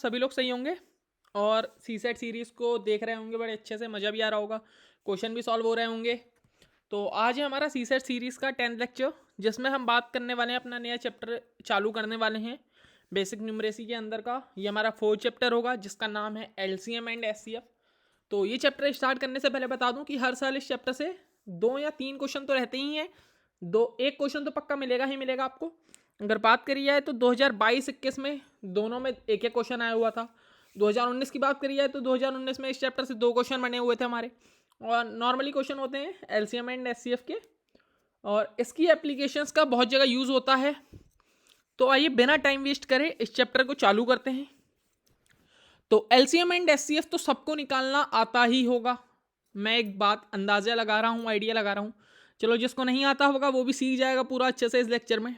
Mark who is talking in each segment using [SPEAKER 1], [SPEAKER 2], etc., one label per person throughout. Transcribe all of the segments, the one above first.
[SPEAKER 1] सभी लोग सही होंगे और सी सेट सीरीज़ को देख रहे होंगे बड़े अच्छे से, मज़ा भी आ रहा होगा, क्वेश्चन भी सॉल्व हो रहे होंगे। तो आज है हमारा सी सेट सीरीज़ का 10th लेक्चर, जिसमें हम बात करने वाले हैं, अपना नया चैप्टर चालू करने वाले हैं बेसिक न्यूमरेसी के अंदर का। ये हमारा 4th चैप्टर होगा जिसका नाम है एलसीएम एंड एचसीएफ। तो ये चैप्टर स्टार्ट करने से पहले बता दूं कि हर साल इस चैप्टर से 2 या 3 क्वेश्चन तो रहते ही हैं। एक क्वेश्चन तो पक्का मिलेगा ही मिलेगा आपको। अगर बात करी जाए तो 2022-21 में दोनों में एक एक क्वेश्चन आया हुआ था। 2019 की बात करी जाए तो 2019 में इस चैप्टर से 2 क्वेश्चन बने हुए थे हमारे, और नॉर्मली क्वेश्चन होते हैं एलसीएम एंड एचसीएफ के, और इसकी एप्लीकेशंस का बहुत जगह यूज़ होता है। तो आइए बिना टाइम वेस्ट करे इस चैप्टर को चालू करते हैं। तो एलसीएम एंड एचसीएफ तो सबको निकालना आता ही होगा, मैं एक बात अंदाज़ा लगा रहा हूँ, आइडिया लगा रहा हूँ। चलो जिसको नहीं आता होगा वो भी सीख जाएगा पूरा अच्छे से इस लेक्चर में।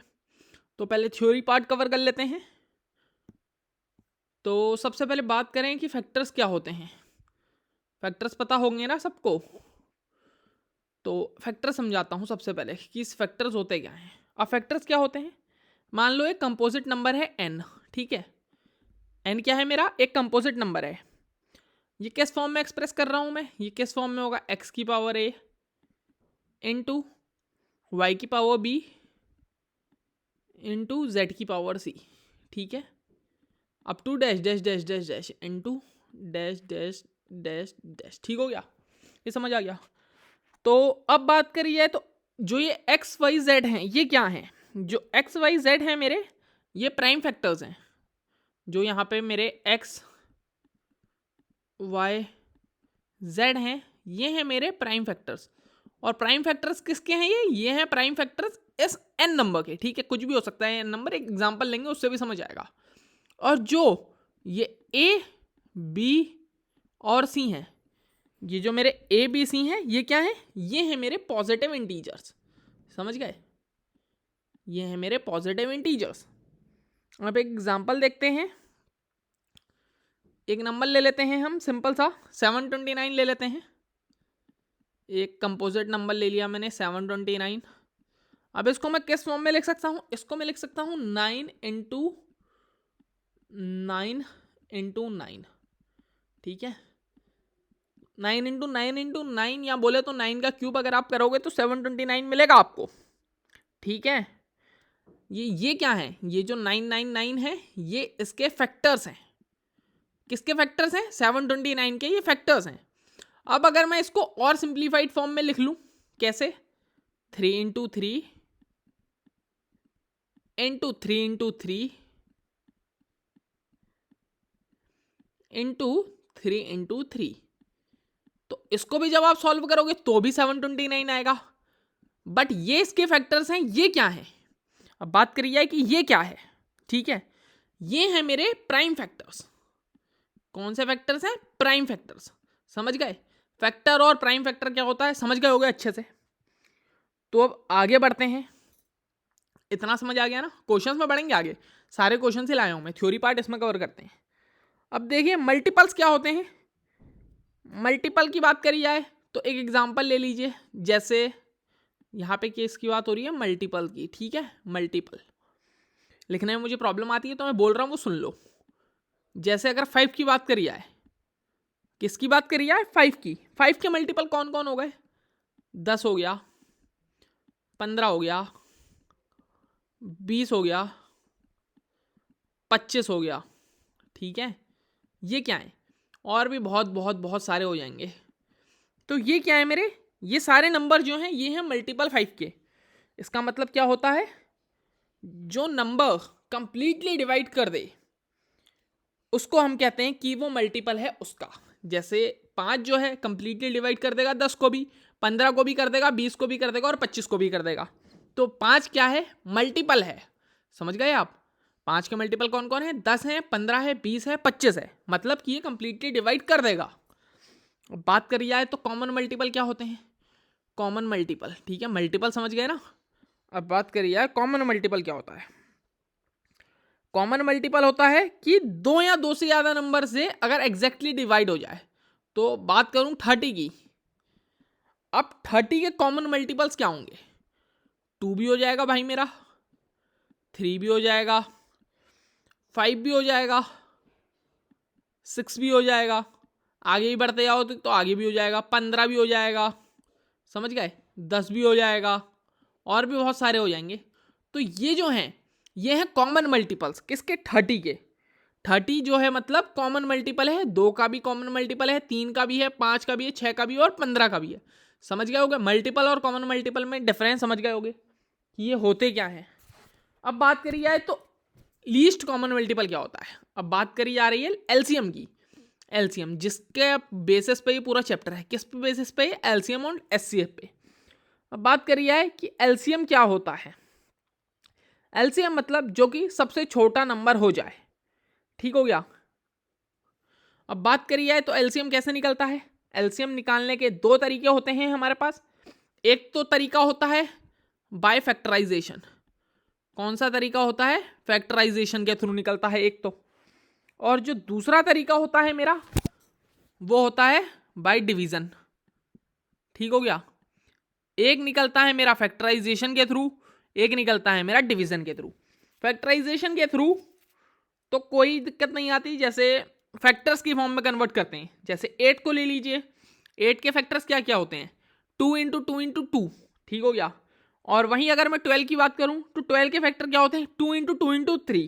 [SPEAKER 1] तो पहले थ्योरी पार्ट कवर कर लेते हैं। तो सबसे पहले बात करें कि फैक्टर्स क्या होते हैं। फैक्टर्स पता होंगे ना सबको, तो फैक्टर समझाता हूँ सबसे पहले कि इस फैक्टर्स होते क्या हैं। अब फैक्टर्स क्या होते हैं, मान लो एक कंपोजिट नंबर है n, ठीक है। n क्या है मेरा, एक कंपोजिट नंबर है। ये किस फॉर्म में एक्सप्रेस कर रहा हूँ मैं, ये किस फॉर्म में होगा, x की पावर a इंटू वाई की पावर b इंटू जेड की पावर c, ठीक है। Up to dash dash dash dash dash into dash dash dash dash, ठीक हो गया, ये समझ आ गया। तो अब बात करी जाए तो जो ये एक्स वाई जेड हैं ये क्या हैं, जो एक्स वाई जेड हैं मेरे, ये प्राइम फैक्टर्स हैं। जो यहाँ पे मेरे एक्स वाई जेड हैं ये हैं मेरे प्राइम फैक्टर्स। और प्राइम फैक्टर्स किसके हैं, ये हैं प्राइम फैक्टर्स इस एन नंबर के, ठीक है। कुछ भी हो सकता है एन नंबर, एक एग्जांपल लेंगे उससे भी समझ आएगा। और जो ये ए बी और सी हैं, ये जो मेरे ए बी सी हैं ये क्या है, ये हैं मेरे पॉजिटिव इंटीजर्स, समझ गए, ये हैं मेरे पॉजिटिव इंटीजर्स। अब एक एग्जांपल देखते हैं। एक नंबर ले लेते हैं हम सिंपल सा 729 ले लेते हैं। एक कंपोजिट नंबर ले लिया मैंने 729। अब इसको मैं किस फॉर्म में लिख सकता हूँ, इसको मैं लिख सकता हूँ 9 इंटू 9 इंटू 9, ठीक है। 9 इंटू 9 इंटू 9, या बोले तो 9 का क्यूब अगर आप करोगे तो 729 मिलेगा आपको, ठीक है। ये क्या है, ये जो 999 है ये इसके फैक्टर्स हैं। किसके फैक्टर्स हैं, 729 के ये फैक्टर्स हैं। अब अगर मैं इसको और सिंप्लीफाइड फॉर्म में लिख लूं, कैसे, 3 into 3 into 3 into 3 into 3 into 3, तो इसको भी जब आप सॉल्व करोगे तो भी 729 आएगा। बट ये इसके फैक्टर्स हैं, ये क्या है, अब बात करी जाए कि ये क्या है, ठीक है। ये हैं मेरे प्राइम फैक्टर्स। कौन से फैक्टर्स हैं, प्राइम फैक्टर्स, समझ गए। फैक्टर और प्राइम फैक्टर क्या होता है समझ गए होगे अच्छे से। तो अब आगे बढ़ते हैं, इतना समझ आ गया ना, क्वेश्चंस में बढ़ेंगे आगे, सारे क्वेश्चन ही लाया हूं मैं, थ्योरी पार्ट इसमें कवर करते हैं। अब देखिए मल्टीपल्स क्या होते हैं। मल्टीपल की बात करी जाए तो एक एग्जांपल ले लीजिए, जैसे यहाँ पे केस की बात हो रही है मल्टीपल की, ठीक है। मल्टीपल लिखने में मुझे प्रॉब्लम आती है तो मैं बोल रहा हूँ वो सुन लो। जैसे अगर 5 की बात करी जाए, किसकी बात करी जाए, 5 की। 5 के मल्टीपल कौन कौन हो गए, 10 हो गया, 15 हो गया, 20 हो गया, 25 हो गया, ठीक है। ये क्या है, और भी बहुत बहुत बहुत सारे हो जाएंगे। तो ये क्या है मेरे, ये सारे नंबर जो हैं ये हैं मल्टीपल 5 के। इसका मतलब क्या होता है, जो नंबर कंप्लीटली डिवाइड कर दे उसको हम कहते हैं कि वो मल्टीपल है उसका। जैसे 5 जो है कंप्लीटली डिवाइड कर देगा 10 को भी, 15 को भी कर देगा, 20 को भी कर देगा और 25 को भी कर देगा। तो 5 क्या है, मल्टीपल है, समझ गए आप। 5 के मल्टीपल कौन कौन है, 10 है, 15 है, 20 है, 25 है, मतलब कि ये कंप्लीटली डिवाइड कर देगा। बात करी जाए तो कॉमन मल्टीपल क्या होते हैं, कॉमन मल्टीपल, ठीक है। मल्टीपल समझ गए ना। अब बात करी जाए कॉमन मल्टीपल क्या होता है। कॉमन मल्टीपल होता है कि 2 या 2 से ज़्यादा नंबर से अगर एग्जैक्टली डिवाइड हो जाए। तो बात करूं 30 की, अब 30 के कॉमन मल्टीपल्स क्या होंगे, 2 भी हो जाएगा भाई मेरा, 3 भी हो जाएगा, 5 भी हो जाएगा, 6 भी हो जाएगा, आगे भी बढ़ते जाओ तो आगे भी हो जाएगा, 15 भी हो जाएगा, समझ गए, 10 भी हो जाएगा, और भी बहुत सारे हो जाएंगे। तो ये जो हैं ये हैं कॉमन मल्टीपल्स किसके, 30 के। 30 जो है मतलब कॉमन मल्टीपल है, 2 का भी कॉमन मल्टीपल है, 3 का भी है, 5 का भी है, 6 का भी है और 15 का भी है। समझ गए होगे मल्टीपल और कॉमन मल्टीपल में डिफरेंस, समझ गए होगे कि ये होते क्या है। अब बात करी जाए तो लीस्ट कॉमन मल्टीपल क्या होता है। अब बात करी जा रही है एलसीएम की। एलसीएम जिसके बेसिस पे ये पूरा चैप्टर है, किस पे बेसिस पे, एलसीएम और एचसीएफ पे। अब बात करी जाए कि एलसीएम क्या होता है। एलसीएम मतलब जो कि सबसे छोटा नंबर हो जाए, ठीक हो गया। अब बात करी जाए तो एलसीएम कैसे निकलता है। एलसीएम निकालने के दो तरीके होते हैं हमारे पास। एक तो तरीका होता है बाय फैक्टराइजेशन। कौन सा तरीका होता है, फैक्टराइजेशन के थ्रू निकलता है एक तो। और जो दूसरा तरीका होता है मेरा वो होता है बाय डिवीजन, ठीक हो गया। एक निकलता है मेरा फैक्टराइजेशन के थ्रू, एक निकलता है मेरा डिवीजन के थ्रू। फैक्टराइजेशन के थ्रू तो कोई दिक्कत नहीं आती, जैसे फैक्टर्स की फॉर्म में कन्वर्ट करते हैं। जैसे 8 को ले लीजिए, 8 के फैक्टर्स क्या क्या होते हैं, 2 इंटू 2 इंटू 2, ठीक हो गया। और वहीं अगर मैं 12 की बात करूं तो 12 के फैक्टर क्या होते हैं, 2 इंटू 2 इंटू 3।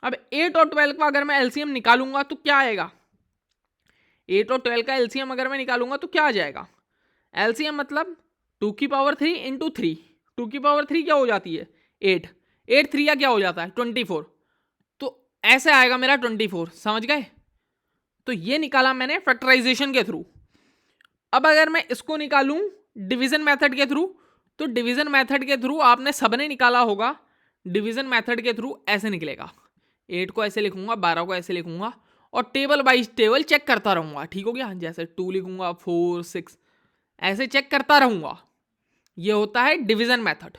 [SPEAKER 1] अब 8 और 12 का अगर मैं एलसीएम निकालूंगा तो क्या आएगा, 8 और 12 का एलसीएम अगर मैं निकालूंगा तो क्या आ जाएगा, एलसीएम मतलब 2 की पावर 3 इंटू 3। 2 की पावर 3 क्या हो जाती है, 8। 8 3 क्या हो जाता है, 24। तो ऐसे आएगा मेरा 24, समझ गए। तो ये निकाला मैंने फैक्टराइजेशन के थ्रू। अब अगर मैं इसको निकालूं डिवीजन मेथड के थ्रू, तो डिवीजन मेथड के थ्रू आपने सबने निकाला होगा। डिवीजन मेथड के थ्रू ऐसे निकलेगा, 8 को ऐसे लिखूंगा, 12 को ऐसे लिखूंगा और टेबल बाइज टेबल चेक करता रहूंगा, ठीक हो गया। जैसे 2 लिखूंगा, 4 6 ऐसे चेक करता रहूंगा। ये होता है डिवीजन मेथड।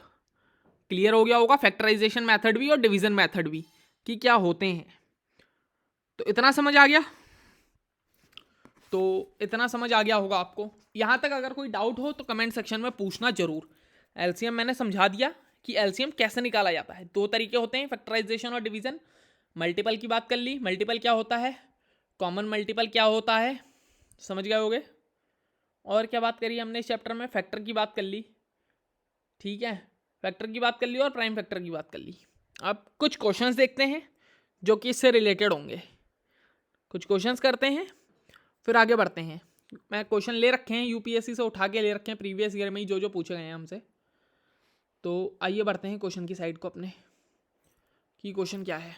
[SPEAKER 1] क्लियर हो गया होगा फैक्टराइजेशन मेथड भी और डिवीजन मेथड भी कि क्या होते हैं। तो इतना समझ आ गया, तो इतना समझ आ गया होगा आपको। यहाँ तक अगर कोई डाउट हो तो कमेंट सेक्शन में पूछना जरूर। एलसीएम मैंने समझा दिया कि एलसीएम कैसे निकाला जाता है। दो तरीके होते हैं, फैक्टराइजेशन और डिवीजन। मल्टीपल की बात कर ली, मल्टीपल क्या होता है, कॉमन मल्टीपल क्या होता है, समझ गए होगे। और क्या बात करी हमने इस चैप्टर में, फैक्टर की बात कर ली, ठीक है, फैक्टर की बात कर ली और प्राइम फैक्टर की बात कर ली। अब कुछ क्वेश्चंस देखते हैं जो कि इससे रिलेटेड होंगे। कुछ क्वेश्चंस करते हैं फिर आगे बढ़ते हैं। मैं क्वेश्चन ले रखे हैं यूपीएससी से उठा के ले रखे हैं, प्रीवियस ईयर में ही जो जो पूछे गए हैं हमसे। तो आइए बढ़ते हैं क्वेश्चन की साइड को अपने, कि क्वेश्चन क्या है।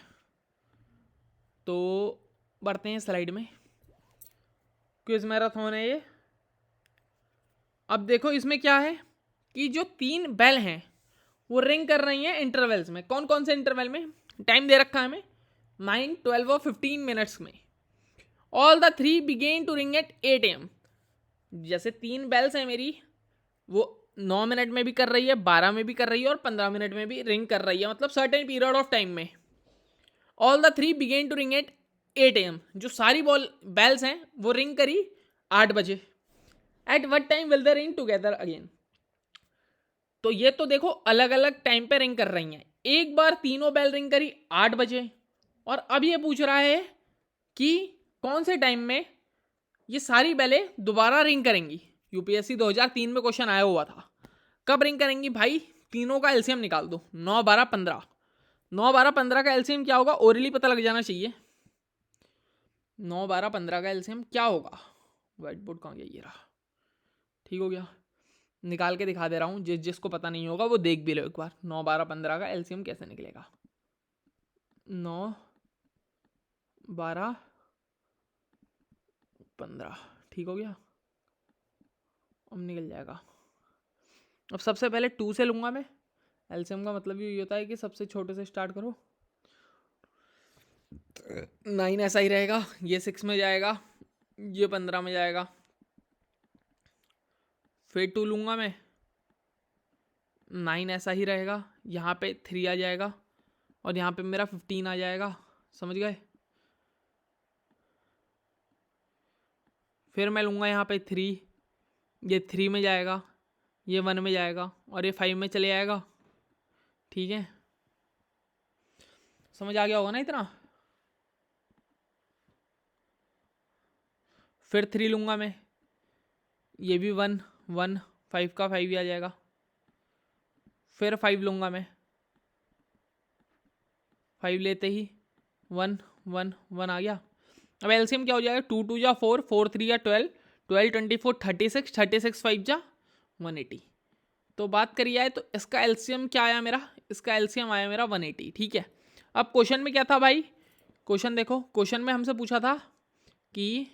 [SPEAKER 1] तो बढ़ते हैं स्लाइड में। क्विज मैराथन है ये। अब देखो इसमें क्या है कि जो 3 बेल हैं वो रिंग कर रही हैं इंटरवल्स में। कौन कौन से इंटरवल में, टाइम दे रखा है हमें 9, 12 और 15 मिनट्स में। All the 3 begin to ring at 8 AM। जैसे 3 बेल्स हैं मेरी, वो 9 मिनट में भी कर रही है, 12 में भी कर रही है और 15 मिनट में भी रिंग कर रही है, मतलब सर्टेन पीरियड ऑफ टाइम में। All the 3 begin to ring at 8 AM। जो सारी बेल्स हैं वो रिंग करी 8 बजे। At what time will the ring together again. तो ये तो देखो अलग अलग टाइम पे रिंग कर रही हैं। एक बार तीनों बेल रिंग करी 8 बजे, और अब ये पूछ रहा है कि कौन से टाइम में ये सारी बेलें दोबारा रिंग करेंगी। यूपीएससी 2003 में क्वेश्चन आया हुआ था, कब रिंग करेंगी भाई, तीनों का एलसीएम निकाल दो, 9 12 15। 9 12 15 का एलसीएम क्या होगा, ओरली पता लग जाना चाहिए। 9 12 15 का एलसीएम क्या होगा, व्हाइट बोर्ड कहाँ गया, ये रहा, ठीक हो गया। निकाल के दिखा दे रहा हूँ, जिसको पता नहीं होगा वो देख भी लो एक बार। 9 12 15 का एलसीएम कैसे निकलेगा, 9 12 15, ठीक हो गया। अब निकल जाएगा। अब सबसे पहले 2 से लूँगा मैं। एलसीएम का मतलब ये होता है कि सबसे छोटे से स्टार्ट करो। 9 ऐसा ही रहेगा, ये 6 में जाएगा, ये 15 में जाएगा। फिर 2 लूँगा मैं, 9 ऐसा ही रहेगा, यहाँ पे 3 आ जाएगा और यहाँ पे मेरा 15 आ जाएगा, समझ गए। फिर मैं लूँगा यहाँ पे 3, ये 3 में जाएगा, ये 1 में जाएगा और ये 5 में चले जाएगा, ठीक है। समझ आ गया होगा ना इतना। फिर 3 लूँगा मैं, ये भी 1 1, 5 का 5 ही आ जाएगा, फिर 5 लूँगा मैं, 5 लेते ही 1 1 1 आ गया। अब एलसीएम क्या हो जाएगा, 2 2 जा 4, 4 3 या 12, 12 24 36, 36 5 जा 180। तो बात करी जाए तो इसका एलसीएम क्या आया मेरा, इसका एलसीएम आया मेरा 180। ठीक है, अब क्वेश्चन में क्या था भाई, क्वेश्चन देखो, क्वेश्चन में हमसे पूछा था कि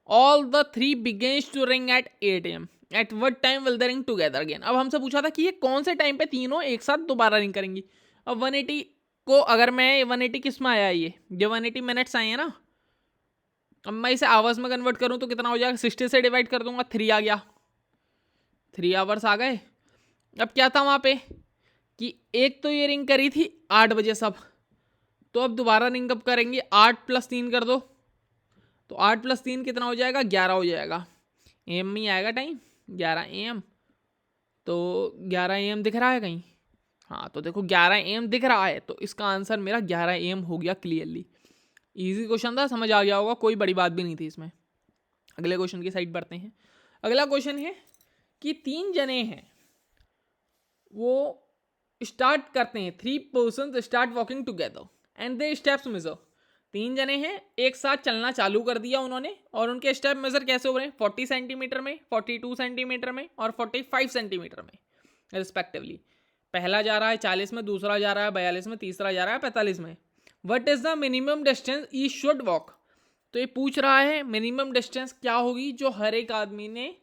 [SPEAKER 1] all the 3 begins to ring at 8 AM, at what time will the ring together again. अब हमसे पूछा था कि ये कौन से टाइम पे तीनों एक साथ दोबारा रिंग करेंगी। अब 180 को अगर मैं 180 किस में आया, ये 180 मिनट्स आए हैं ना, अब मैं इसे आवर्स में कन्वर्ट करूं तो कितना हो जाएगा, 60 से डिवाइड कर दूंगा, 3 आ गया, 3 आवर्स आ गए। अब क्या था वहाँ पे कि एक तो ये रिंग करी थी 8 बजे सब, तो अब दोबारा रिंग कब करेंगे, 8 + 3 कर दो, तो 8 + 3 कितना हो जाएगा, 11 हो जाएगा, AM में आएगा टाइम 11 AM। तो 11 AM दिख रहा है कहीं, हाँ तो देखो 11 AM दिख रहा है, तो इसका आंसर मेरा 11 AM हो गया क्लियरली। इजी क्वेश्चन था, समझ आ गया होगा, कोई बड़ी बात भी नहीं थी इसमें। अगले क्वेश्चन की साइड बढ़ते हैं। अगला क्वेश्चन है कि 3 जने हैं, वो स्टार्ट करते हैं, 3 person start walking together and they steps measure. 3 जने हैं, एक साथ चलना चालू कर दिया उन्होंने, और उनके स्टेप मेजर कैसे हो रहे हैं, 40 सेंटीमीटर में, 42 सेंटीमीटर में और 45 सेंटीमीटर में रिस्पेक्टिवली। पहला जा रहा है 40 में, दूसरा जा रहा है 42 में, तीसरा जा रहा है 45 में। What is the minimum distance each should walk. तो ये पूछ रहा है मिनिमम डिस्टेंस क्या होगी जो हर एक आदमी ने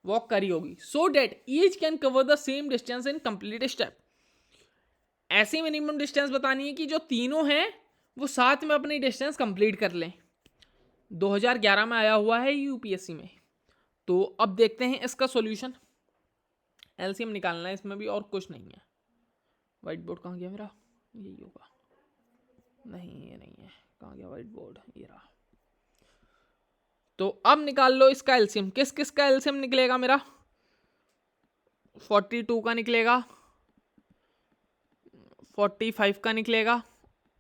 [SPEAKER 1] वॉक करी होगी, so that each can cover the same distance in complete step. ऐसी मिनिमम डिस्टेंस बतानी है कि जो तीनों हैं वो साथ में अपनी डिस्टेंस कंप्लीट कर लें। 2011 में आया हुआ है यूपीएससी में। तो अब देखते हैं इसका सॉल्यूशन। एलसीएम निकालना है इसमें भी, और कुछ नहीं है। व्हाइट बोर्ड कहाँ गया मेरा, यही होगा, नहीं ये नहीं है, कहाँ गया व्हाइट बोर्ड, ये रहा। तो अब निकाल लो इसका एलसीएम। किस किस का एलसीएम निकलेगा मेरा, 42 का निकलेगा, 45 का निकलेगा,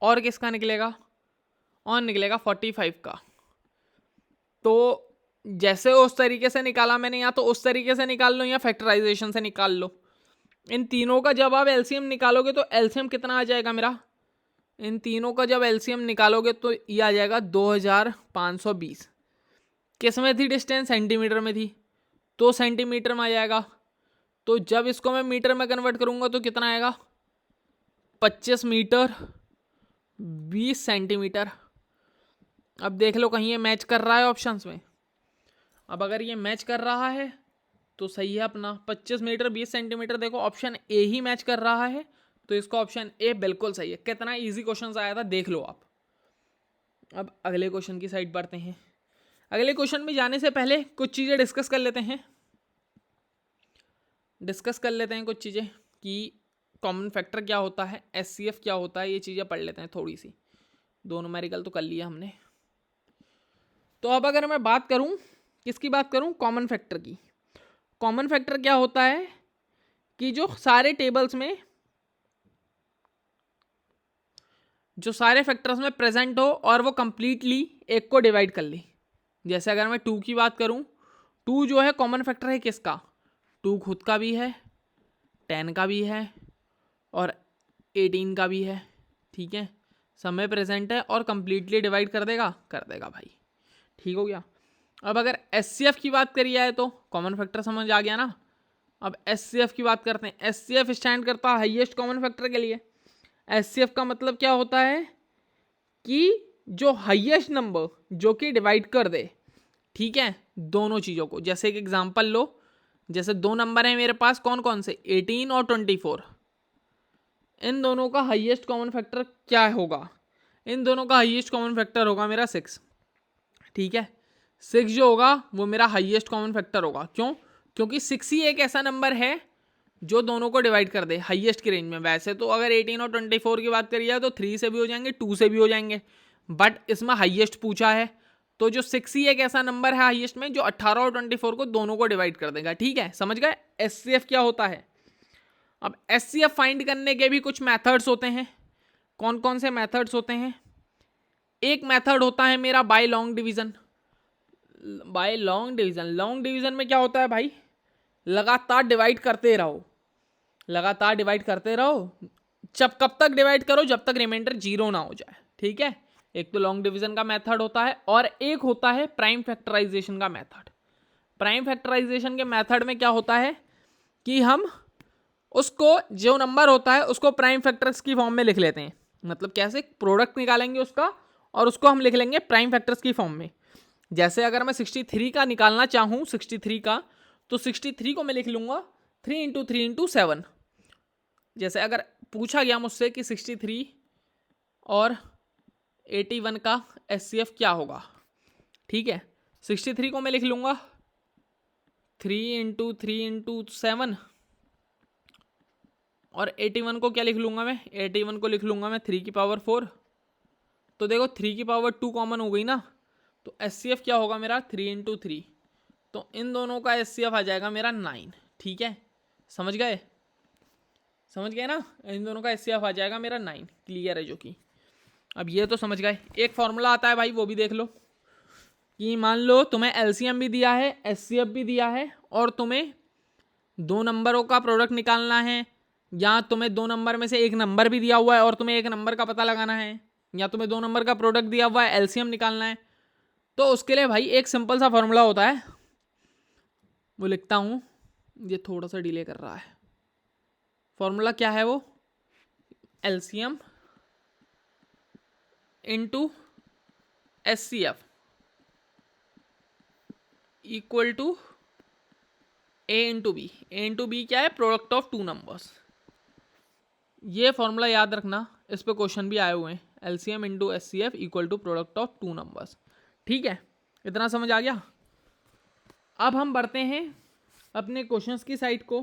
[SPEAKER 1] और किसका निकलेगा, और निकलेगा 45 का। तो जैसे उस तरीके से निकाला मैंने, या तो उस तरीके से निकाल लो या फैक्टराइजेशन से निकाल लो। इन तीनों का जब आप एलसीएम निकालोगे तो एलसीएम कितना आ जाएगा मेरा, इन तीनों का जब एलसीएम निकालोगे तो ये आ जाएगा 2520। किस में थी डिस्टेंस, सेंटीमीटर में थी, तो सेंटीमीटर में आ जाएगा। तो जब इसको मैं मीटर में कन्वर्ट करूंगा तो कितना आएगा, 25 मीटर 20 सेंटीमीटर। अब देख लो कहीं ये मैच कर रहा है ऑप्शंस में। अब अगर ये मैच कर रहा है तो सही है अपना, 25 मीटर 20 सेंटीमीटर। देखो ऑप्शन ए ही मैच कर रहा है, तो इसका ऑप्शन ए बिल्कुल सही है। कितना इजी क्वेश्चन आया था देख लो आप। अब अगले क्वेश्चन की साइड बढ़ते हैं। अगले क्वेश्चन में जाने से पहले कुछ चीज़ें डिस्कस कर लेते हैं कुछ चीज़ें कि कॉमन फैक्टर क्या होता है, एचसीएफ क्या होता है, ये चीज़ें पढ़ लेते हैं थोड़ी सी। दो न्यूमेरिकल तो कर लिया हमने। तो अब अगर मैं बात करूं, किसकी बात करूं, कॉमन फैक्टर की। कॉमन फैक्टर क्या होता है कि जो सारे टेबल्स में, जो सारे फैक्टर्स में प्रेजेंट हो और वो कंप्लीटली एक को डिवाइड कर ले। जैसे अगर मैं 2 की बात करूं, 2 जो है कॉमन फैक्टर है किसका, 2 खुद का भी है, 10 का भी है और 18 का भी है। ठीक है, सब में प्रेजेंट है और कंप्लीटली डिवाइड कर देगा भाई। ठीक हो गया। अब अगर एचसीएफ की बात करी जाए तो कॉमन फैक्टर समझ आ गया ना। अब एचसीएफ की बात करते हैं। एचसीएफ स्टैंड करता है हाईएस्ट कॉमन फैक्टर के लिए। एचसीएफ का मतलब क्या होता है कि जो हाईएस्ट नंबर जो कि डिवाइड कर दे, ठीक है, दोनों चीज़ों को। जैसे एक एग्जांपल लो, जैसे 2 नंबर हैं मेरे पास, कौन कौन से, 18 और 24। इन दोनों का हाईएस्ट कॉमन फैक्टर क्या होगा, इन दोनों का हाईएस्ट कॉमन फैक्टर होगा मेरा 6। ठीक है, 6 जो होगा वो मेरा हाईएस्ट कॉमन फैक्टर होगा। क्यों, क्योंकि 6 ही एक ऐसा नंबर है जो दोनों को डिवाइड कर दे हाईएस्ट की रेंज में। वैसे तो अगर 18 और 24 की बात करी जाए तो 3 से भी हो जाएंगे, 2 से भी हो जाएंगे, बट इसमें हाईएस्ट पूछा है तो जो 6 ही एक ऐसा नंबर है हाईएस्ट में जो 18 और 24 को दोनों को डिवाइड कर देगा। ठीक है, समझ गए एचसीएफ क्या होता है। अब एचसीएफ फाइंड करने के भी कुछ मेथड्स होते हैं। कौन कौन से मेथड्स होते हैं, एक मेथड होता है मेरा by long division. By long division. Long division में क्या होता है भाई, लगातार डिवाइड करते रहो, लगातार डिवाइड करते रहो। जब कब तक डिवाइड करो, जब तक रिमाइंडर जीरो ना हो जाए, ठीक है। एक तो लॉन्ग डिवीजन का मेथड होता है और एक होता है प्राइम फैक्टराइजेशन का मेथड। प्राइम फैक्टराइजेशन के मेथड में क्या होता है कि हम उसको जो नंबर होता है उसको प्राइम फैक्टर्स की फॉर्म में लिख लेते हैं। मतलब कैसे, प्रोडक्ट निकालेंगे उसका और उसको हम लिख लेंगे प्राइम फैक्टर्स की फॉर्म में। जैसे अगर मैं 63 का निकालना चाहूँ 63 का, तो 63 को मैं लिख लूँगा 3 × 3 × 7। जैसे अगर पूछा गया मुझसे कि 63 और 81 का SCF क्या होगा, ठीक है। 63 को मैं लिख लूँगा 3 × 3 × 7 और 81 को क्या लिख लूँगा मैं, 81 को लिख लूँगा मैं 3⁴। तो देखो 3⁴ कॉमन हो गई ना, तो SCF क्या होगा मेरा 3 × 3। तो इन दोनों का SCF आ जाएगा मेरा 9, ठीक है। समझ गए, समझ गए ना, इन दोनों का SCF आ जाएगा मेरा 9। क्लियर है जो कि अब ये तो समझ गए। एक फॉर्मूला आता है भाई, वो भी देख लो कि मान लो तुम्हें LCM भी दिया है, SCF भी दिया है और तुम्हें दो नंबरों का प्रोडक्ट निकालना है, या तुम्हें दो नंबर में से एक नंबर भी दिया हुआ है और तुम्हें एक नंबर का पता लगाना है, या तुम्हें दो नंबर का प्रोडक्ट दिया हुआ है, LCM निकालना है। तो उसके लिए भाई एक सिंपल सा फॉर्मूला होता है, वो लिखता हूँ, ये थोड़ा सा डिले कर रहा है। फॉर्मूला क्या है वो, LCM × SCF equal to A × B। A × B क्या है, प्रोडक्ट ऑफ टू नंबर्स। ये फॉर्मूला याद रखना, इस पे क्वेश्चन भी आए हुए हैं। LCM × SCF equal to product of two numbers, ठीक है। इतना समझ आ गया। अब हम बढ़ते हैं अपने क्वेश्चंस की साइड को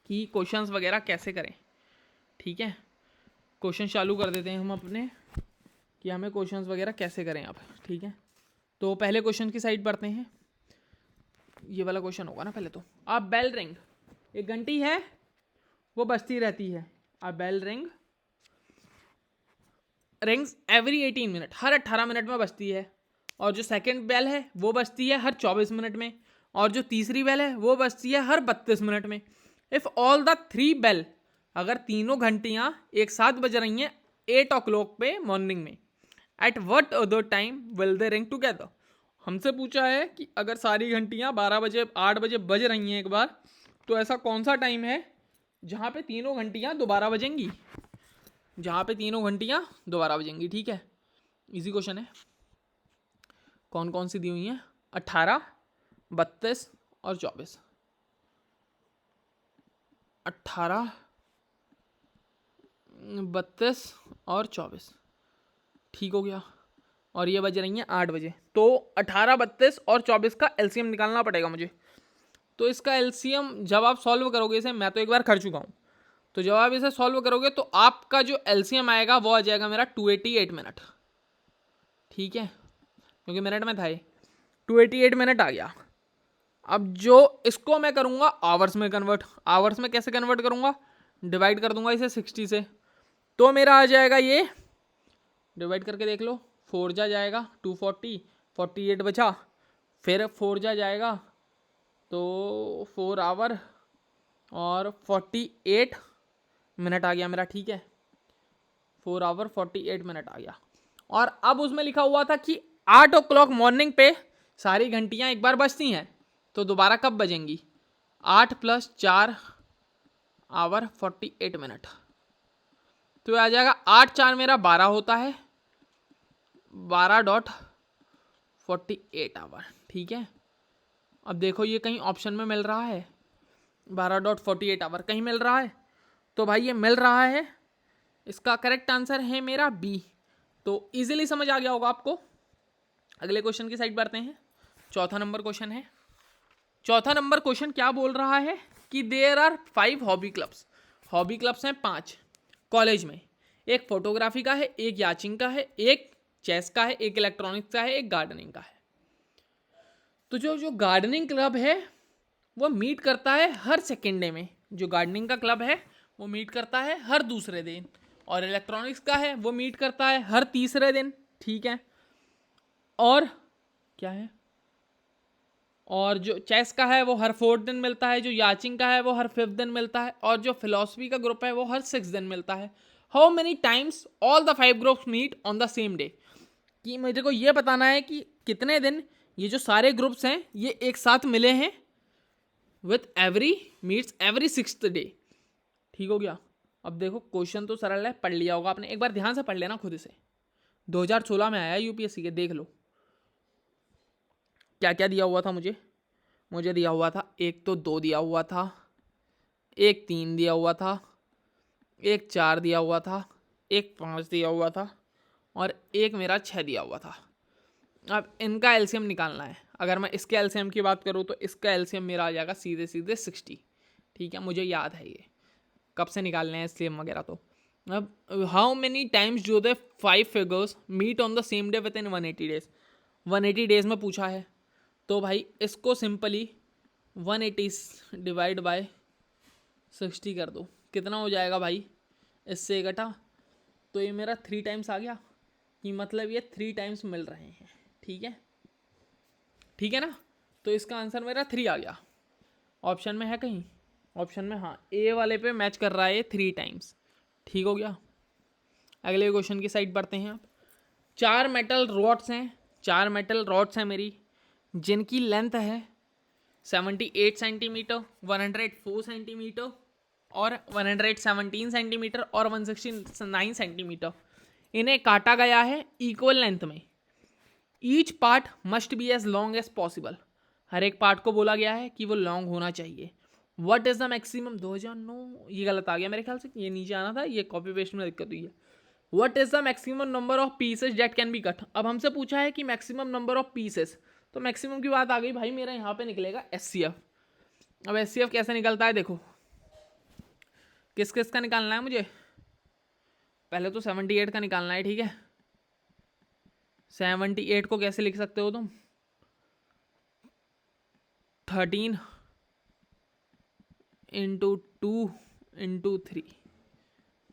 [SPEAKER 1] कि क्वेश्चंस वगैरह कैसे करें, ठीक है। क्वेश्चन चालू कर देते हैं हम अपने कि हमें क्वेश्चंस वगैरह कैसे करें अब, ठीक है। तो पहले क्वेश्चन की साइड बढ़ते हैं। ये वाला क्वेश्चन होगा ना पहले तो। अब बेल रिंग, एक घंटी है वो बजती रहती है। अब bell ring rings every 18 minute, हर 18 मिनट में बजती है। और जो सेकंड बेल है वो बजती है हर 24 मिनट में, और जो तीसरी बेल है वो बजती है हर 32 मिनट में। इफ़ ऑल द 3 बेल, अगर तीनों घंटियां एक साथ बज रही हैं 8 o'clock पे मॉर्निंग में, at what other time will they ring together. हमसे पूछा है कि अगर सारी घंटियां 12 बजे 8 बजे बज रही हैं एक बार, तो ऐसा कौन सा टाइम है जहाँ पे तीनों घंटियां दोबारा बजेंगी, जहाँ पे तीनों घंटियां दोबारा बजेंगी, ठीक है। इजी क्वेश्चन है। कौन कौन सी दी हुई हैं, 18, 32 और 24। 18, 32 और 24, ठीक हो गया। और ये बज रही हैं 8 बजे, तो 18, 32 और 24 का LCM निकालना पड़ेगा मुझे। तो इसका LCM जब आप सॉल्व करोगे इसे, मैं तो एक बार कर चुका हूँ, तो जब आप इसे सॉल्व करोगे तो आपका जो LCM आएगा वो आ जाएगा मेरा 288 मिनट, ठीक है, क्योंकि मिनट में था ये। 288 मिनट आ गया। अब जो इसको मैं करूँगा आवर्स में कन्वर्ट। आवर्स में कैसे कन्वर्ट करूँगा, डिवाइड कर दूंगा इसे 60 से, तो मेरा आ जाएगा ये, डिवाइड करके देख लो, 4 जा जाएगा 240, 48 बचा, फिर 4 जा जाएगा तो 4 आवर और 48 मिनट आ गया मेरा, ठीक है। 4 आवर 48 मिनट आ गया। और अब उसमें लिखा हुआ था कि 8 o'clock मॉर्निंग पे सारी घंटियां एक बार बजती हैं, तो दोबारा कब बजेंगी, 8 + 4 आवर 48 मिनट, तो आ जाएगा 8 × 4 मेरा 12 होता है, 12.48 आवर, ठीक है। अब देखो ये कहीं ऑप्शन में मिल रहा है 12.48 आवर, कहीं मिल रहा है, तो भाई ये मिल रहा है। इसका करेक्ट आंसर है मेरा बी। तो इजीली समझ आ गया होगा आपको। अगले क्वेश्चन की साइड बढ़ते हैं। चौथा नंबर क्वेश्चन है। चौथा नंबर क्वेश्चन क्या बोल रहा है कि there are 5 hobby clubs. Hobby clubs हैं 5 कॉलेज में। एक फोटोग्राफी का है, एक याचिंग का है, एक चेस का है, एक इलेक्ट्रॉनिक्स का है, एक गार्डनिंग का है। तो जो गार्डनिंग क्लब है वो मीट करता है हर सेकेंड डे में। जो गार्डनिंग का क्लब है वो मीट करता है हर दूसरे दिन, और इलेक्ट्रॉनिक्स का है वो मीट करता है हर तीसरे दिन, ठीक है। और क्या है, और जो चेस का है वो हर 4th दिन मिलता है, जो याचिंग का है वो हर 5th दिन मिलता है, और जो फिलोसफी का ग्रुप है वो हर 6 दिन मिलता है। How many times all the 5 groups meet on the same day, कि मुझे को ये बताना है कि कितने दिन ये जो सारे ग्रुप्स हैं ये एक साथ मिले हैं with every meets every 6th day. ठीक हो गया। अब देखो क्वेश्चन तो सरल है, पढ़ लिया होगा आपने, एक बार ध्यान से पढ़ लेना खुद से, 2016 में आया यूपीएससी के, देख लो क्या क्या दिया हुआ था मुझे दिया हुआ था, एक तो 2 दिया हुआ था, एक 3 दिया हुआ था, एक 4 दिया हुआ था, एक 5 दिया हुआ था, और एक मेरा 6 दिया हुआ था। अब इनका एलसीएम निकालना है। अगर मैं इसके एलसीएम की बात करूँ तो इसका एलसीएम मेरा आ जाएगा सीधे सीधे 60। ठीक है, मुझे याद है ये कब से निकालने हैं एलसीएम वगैरह। तो अब how many times do the 5 figures meet on the same day within 180 days, 180 days में पूछा है। तो भाई इसको सिंपली 180 डिवाइड बाय 60 कर दो, कितना हो जाएगा भाई इससे इकट्ठा, तो ये मेरा 3 टाइम्स आ गया, कि मतलब ये 3 टाइम्स मिल रहे हैं। ठीक है ना, तो इसका आंसर मेरा 3 आ गया। ऑप्शन में है कहीं, ऑप्शन में हाँ, ए वाले पे मैच कर रहा है ये 3 टाइम्स। ठीक हो गया। अगले क्वेश्चन की साइड बढ़ते हैं आप। 4 मेटल रॉड्स हैं मेरी, जिनकी लेंथ है 78 सेंटीमीटर, 104 सेंटीमीटर और 117 सेंटीमीटर और 169 सेंटीमीटर। इन्हें काटा गया है इक्वल लेंथ में। Each part must be as long as possible, हर एक पार्ट को बोला गया है कि वो लॉन्ग होना चाहिए। व्हाट इज द मैक्सिमम, 2009 ये गलत आ गया मेरे ख्याल से, ये नीचे आना था, ये कॉपी पेस्ट में दिक्कत हुई है। What is the maximum number of pieces that can be cut, अब हमसे पूछा है कि मैक्सिमम नंबर ऑफ पीसेस, तो मैक्सिमम की बात आ गई भाई, मेरा यहाँ पे निकलेगा एचसीएफ। अब एचसीएफ कैसे निकलता है देखो, किस किस का निकालना है मुझे, पहले तो 78 का निकालना है। ठीक है, 78 को कैसे लिख सकते हो तुम, 13 इंटू 2 इंटू 3।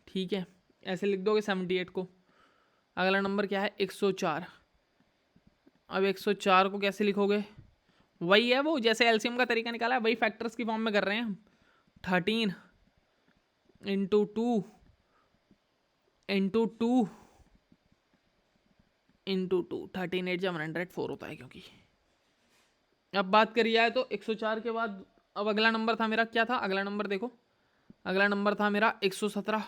[SPEAKER 1] ठीक है, ऐसे लिख दोगे 78 को। अगला नंबर क्या है 104, अब 104 को कैसे लिखोगे, वही है वो जैसे एलसीएम का तरीका निकाला है, वही फैक्टर्स की फॉर्म में कर रहे हैं हम। 13 इंटू 2 इंटू 2 इंटू 2, 13 8 जा 104 होता है क्योंकि। अब बात करी जाए तो 104 के बाद अब अगला नंबर था मेरा, क्या था अगला नंबर देखो, अगला नंबर था मेरा 117।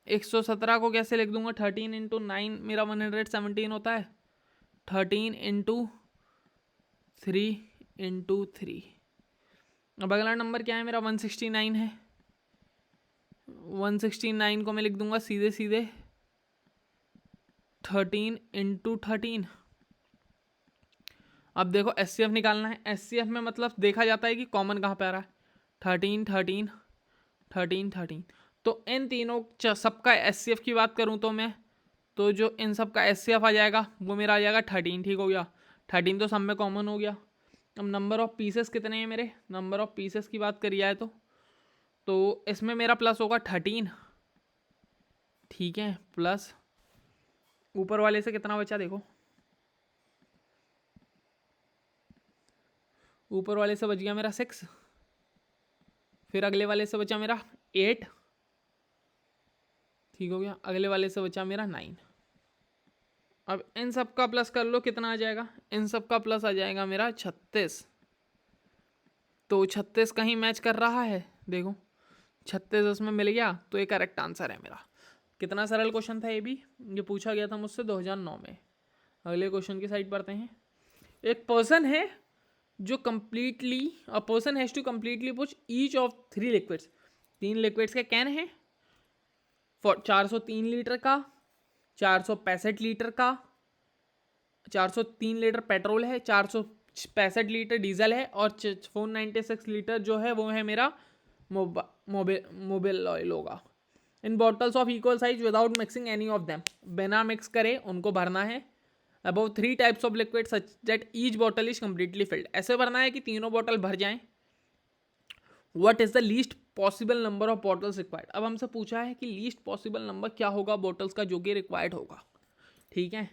[SPEAKER 1] 117 को कैसे लिख दूंगा, 13 इंटू 9 मेरा 117 होता है, 13 इंटू 3 इंटू 3। अब अगला नंबर क्या है मेरा 169 है, 169 को मैं लिख दूंगा सीधे सीधे 13 इंटू 13। अब देखो एचसीएफ निकालना है, एचसीएफ में मतलब देखा जाता है कि कॉमन कहाँ पे आ रहा है, 13 13 13 13। तो इन तीनों सबका एचसीएफ की बात करूँ तो मैं, तो जो इन सब का एचसीएफ आ जाएगा वो मेरा आ जाएगा 13। ठीक हो गया, 13 तो सब में कॉमन हो गया। अब नंबर ऑफ पीसेस कितने हैं मेरे, नंबर ऑफ पीसेस की बात करी जाए तो इसमें मेरा प्लस होगा 13। ठीक है, प्लस ऊपर वाले से कितना बचा देखो, ऊपर वाले से बच गया मेरा 6, फिर अगले वाले से बचा मेरा 8। ठीक हो गया, अगले वाले से बचा मेरा 9। अब इन सब का प्लस कर लो, कितना आ जाएगा, इन सब का प्लस आ जाएगा मेरा 36। तो 36 कहीं मैच कर रहा है, देखो 36 उसमें मिल गया, तो ये करेक्ट आंसर है मेरा। कितना सरल क्वेश्चन था ये भी, ये पूछा गया था मुझसे 2009 में। अगले क्वेश्चन की साइड पढ़ते हैं। एक पर्सन है जो completely, a person has to completely push each of 3 liquids, 3 liquids के कैन है, 403 लीटर का, 465 लीटर का, 403 लीटर पेट्रोल है, 465 लीटर डीजल है, और 496 लीटर जो है वो है मेरा मोबिल ऑयल होगा। In bottles of equal size without mixing any of them, बिना मिक्स करे उनको भरना है। About 3 types of liquid such that each bottle is completely filled, ऐसे भरना है कि तीनों बॉटल भर जाएं। What is the least possible number of bottles required, अब हमसे पूछा है कि लीस्ट पॉसिबल नंबर क्या होगा बॉटल्स का जो कि रिक्वायर्ड होगा। ठीक है,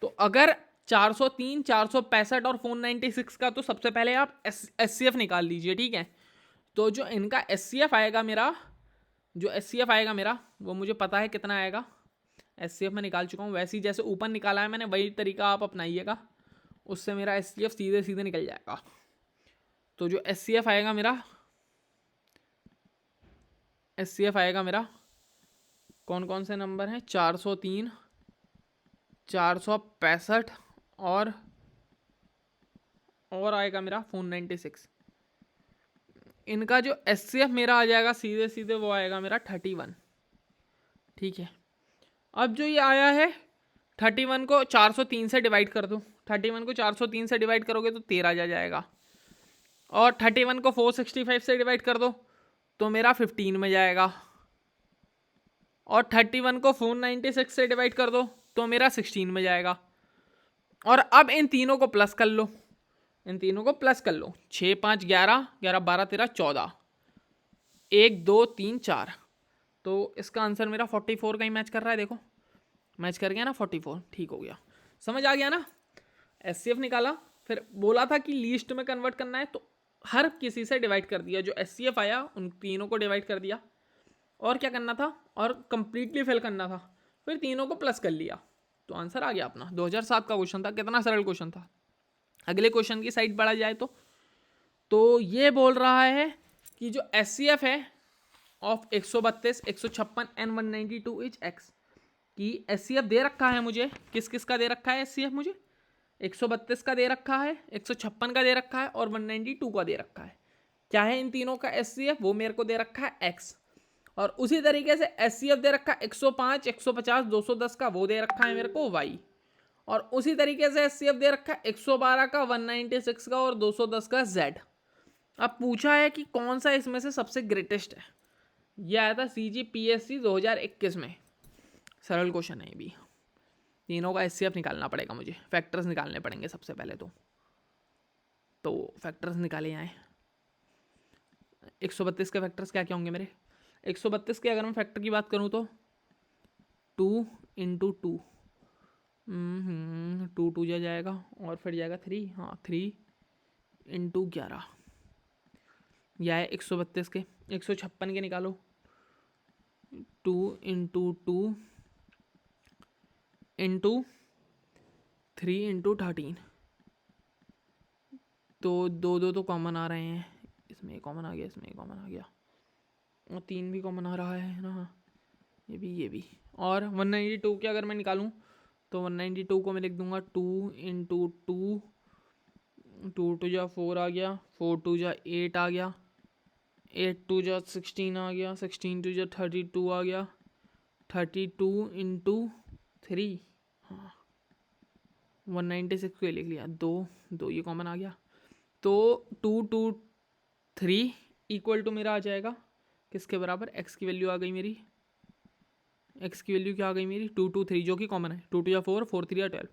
[SPEAKER 1] तो अगर 403, 465 और 496 का तो सबसे पहले आप SCF निकाल लीजिए, ठीक है। तो जो इनका SCF आएगा मेरा, जो SCF आएगा मेरा वो मुझे पता है कितना आएगा। SCF मैं निकाल चुका हूँ, वैसे ही जैसे ऊपर निकाला है मैंने वही तरीका आप अपनाइएगा, उससे मेरा SCF सीधे सीधे निकल जाएगा। तो जो SCF आएगा मेरा, SCF आएगा मेरा, कौन कौन से नंबर हैं, 403, 465 और आएगा मेरा 496। इनका जो SCF मेरा आ जाएगा सीधे सीधे वो आएगा मेरा 31, ठीक है। अब जो ये आया है 31 को 403 से डिवाइड कर दो, 31 को 403 से डिवाइड करोगे तो 13 जा जाएगा, और 31 को 465 से डिवाइड कर दो तो मेरा 15 में जाएगा, और 31 को 496 से डिवाइड कर दो तो मेरा 16 में जाएगा। और अब इन तीनों को प्लस कर लो, इन तीनों को प्लस कर लो, 6 5 11, 11 12 13 14, 1 2 3 4, तो इसका आंसर मेरा 44 का ही मैच कर रहा है। देखो मैच कर गया ना 44, ठीक हो गया, समझ आ गया ना। SCF निकाला, फिर बोला था कि लीस्ट में कन्वर्ट करना है, तो हर किसी से डिवाइड कर दिया, जो SCF आया उन तीनों को डिवाइड कर दिया, और क्या करना था, और कंप्लीटली फिल करना था, फिर तीनों को प्लस कर लिया, तो आंसर आ गया अपना। 2007 का क्वेश्चन था, कितना सरल क्वेश्चन था। अगले क्वेश्चन की साइड बढ़ा जाए तो ये बोल रहा है कि जो SCF है ऑफ 132, 156 एंड 192 इज x की SCF दे रखा है मुझे, किस किस का दे रखा है SCF मुझे, 132 का दे रखा है, 156 का दे रखा है और 192 का दे रखा है। क्या है इन तीनों का SCF, वो मेरे को दे रखा है x, और उसी तरीके से SCF दे रखा है 105, 150, 210 का, वो दे रखा है मेरे को y, और उसी तरीके से SCF दे रखा है 112 का, 196 का और 210 का z। अब पूछा है कि कौन सा इसमें से सबसे ग्रेटेस्ट है। यह आया था CGPSC 2021 में, सरल क्वेश्चन है ये भी। तीनों का SCF निकालना पड़ेगा मुझे, फैक्टर्स निकालने पड़ेंगे सबसे पहले तो फैक्टर्स निकाले आए। 132 के फैक्टर्स क्या क्या होंगे मेरे, 132 के अगर मैं फैक्टर की बात करूँ तो 2 × 2, 2 2 जा जाएगा, और फिर जाएगा 3, हाँ 3 × 11, यह है 132 के। 156 के निकालो, 2 × 2 × 3 × 13, तो 2 2 तो कॉमन आ रहे हैं, इसमें कॉमन आ गया, इसमें कॉमन आ गया, और 3 भी कॉमन आ रहा है ना, ये भी। और 192 के अगर मैं निकालूं तो 192 को मैं लिख दूंगा 2 × 2, 2 2 जा 4 आ गया, 4 2 जा 8 आ गया, 8 2 जा 16 आ गया, 16 2 जा 32 आ गया, 32 × 3, हाँ 196 को लिख लिया, 2 2 ये कॉमन आ गया, तो 2 2 3 इक्वल टू मेरा आ जाएगा किसके बराबर, x की वैल्यू आ गई मेरी, x की वैल्यू क्या आ गई मेरी 2 2 3 जो कि कॉमन है, 2 2 या 4, 4 3 या 12,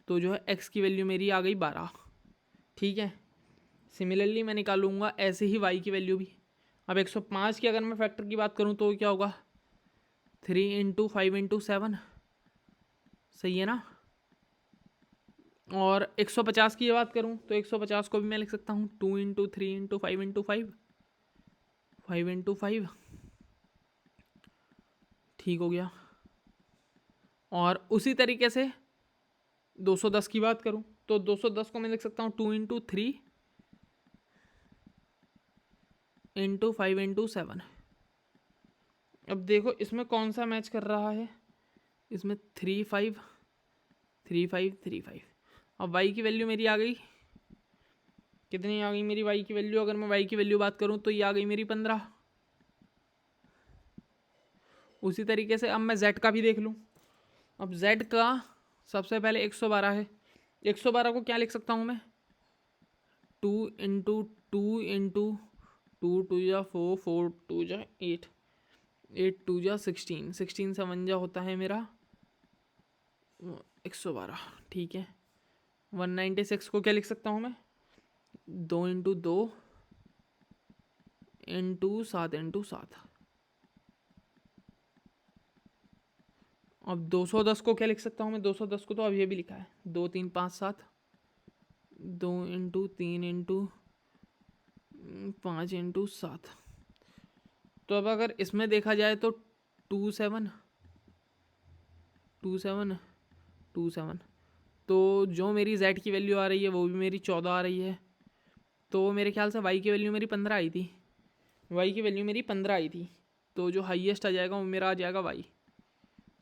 [SPEAKER 1] तो जो है x की वैल्यू मेरी आ गई 12, ठीक है। सिमिलरली मैं निकालूंगा ऐसे ही y की वैल्यू भी। अब 105 की अगर मैं फैक्टर की बात करूं तो क्या होगा, 3 × 5 × 7, सही है ना। और 150 की बात करूं तो 150 को भी मैं लिख सकता हूं 2 × 3 × 5 × 5, 5 × 5, ठीक हो गया। और उसी तरीके से 210 की बात करूं तो 210 को मैं लिख सकता हूं 2 × 3 × 5 × 7। अब देखो इसमें कौन सा मैच कर रहा है, इसमें 3 5 3 5 3 5। अब y की वैल्यू मेरी आ गई, कितनी आ गई मेरी y की वैल्यू, अगर मैं y की वैल्यू बात करूं तो ये आ गई मेरी 15। उसी तरीके से अब मैं z का भी देख लूं। अब z का सबसे पहले 112 है, 112 को क्या लिख सकता हूं मैं, 2 × 2 × 2 2 जा 4, 4 2 जा 8, 8 2 जा 16, 16 से 1 जा होता है मेरा 112, ठीक है। 196 को क्या लिख सकता हूँ मैं, 2 × 2 × 7 × 7, अब 210 को क्या लिख सकता हूँ मैं? 210 को तो अब ये भी लिखा है 2 3 5 7, 2 इंटू 3 इंटू 5 इंटू 7। तो अब अगर इसमें देखा जाए तो 2 7 2 7 2 7, तो जो मेरी z की वैल्यू आ रही है वो भी मेरी 14 आ रही है। तो मेरे ख्याल से y की वैल्यू मेरी 15 आई थी, y की वैल्यू मेरी 15 आई थी। तो जो हाईएस्ट आ जाएगा वो मेरा आ जाएगा y।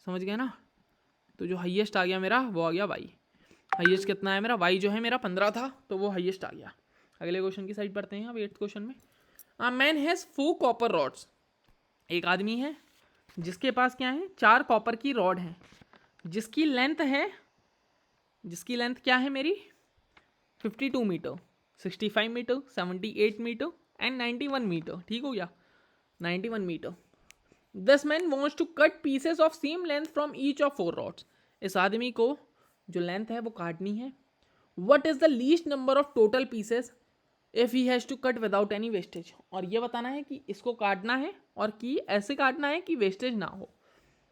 [SPEAKER 1] समझ गए ना? तो जो हाईएस्ट आ गया मेरा वो आ गया y। हाईएस्ट कितना है मेरा? y जो है मेरा 15 था, तो वो हाईएस्ट आ गया। अगले क्वेश्चन की साइड पढ़ते हैं। अब 8th क्वेश्चन में, a man has 4 copper rods. एक आदमी है जिसके पास क्या है? 4 कॉपर की रॉड हैं, जिसकी लेंथ क्या है मेरी? 52 metre, 65 metre, 78 metre and 91 metre. ठीक हो गया? 91 metre. This man wants to cut pieces of same length from each of 4 rods. इस आदमी को जो लेंथ है वो काटनी है। What is the least number of total pieces if he has to cut without any wastage. और ये बताना है कि इसको काटना है और कि ऐसे काटना है कि वेस्टेज ना हो।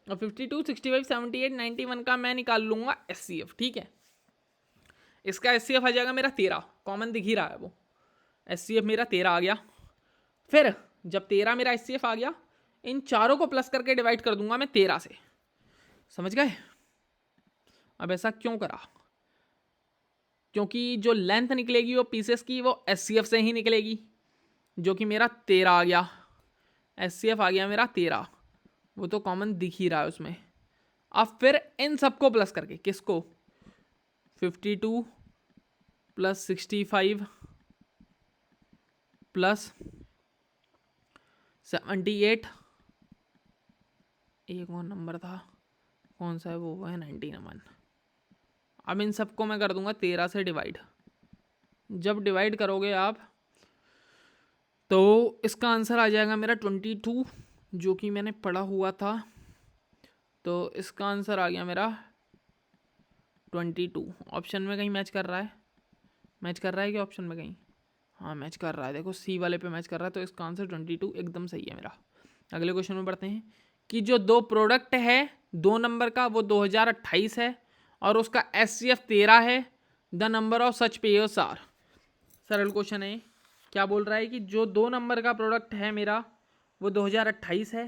[SPEAKER 1] और 52, 65, 78, 91 का मैं निकाल लूंगा SCF। ठीक है? इसका SCF आ जाएगा मेरा 13, कॉमन दिख ही रहा है वो। SCF मेरा 13 आ गया। फिर जब 13 मेरा SCF आ गया, इन चारों को प्लस करके डिवाइड कर दूंगा मैं 13 से। समझ गए? अब ऐसा क्यों करा? क्योंकि जो लेंथ निकलेगी वो पीसेस की वो SCF से ही निकलेगी, जो कि मेरा 13 आ गया। SCF आ गया मेरा 13, वो तो कॉमन दिख ही रहा है उसमें। अब फिर इन सबको प्लस करके, किसको? 52 प्लस 65 प्लस 78, एक और नंबर था, कौन सा है वो है 91। अब इन सबको मैं कर दूंगा 13 से डिवाइड। जब डिवाइड करोगे आप तो इसका आंसर आ जाएगा मेरा 22, जो कि मैंने पढ़ा हुआ था। तो इसका आंसर आ गया मेरा 22। ऑप्शन में कहीं मैच कर रहा है? मैच कर रहा है कि ऑप्शन में कहीं? हाँ मैच कर रहा है, देखो सी वाले पे मैच कर रहा है। तो इसका आंसर 22 एकदम सही है मेरा। अगले क्वेश्चन में बढ़ते हैं कि जो 2 प्रोडक्ट है 2 नंबर का वो 2028 है और उसका SCF 13 है। The number of such pairs are. सरल क्वेश्चन है। क्या बोल रहा है कि जो 2 नंबर का प्रोडक्ट है मेरा वो 2028 है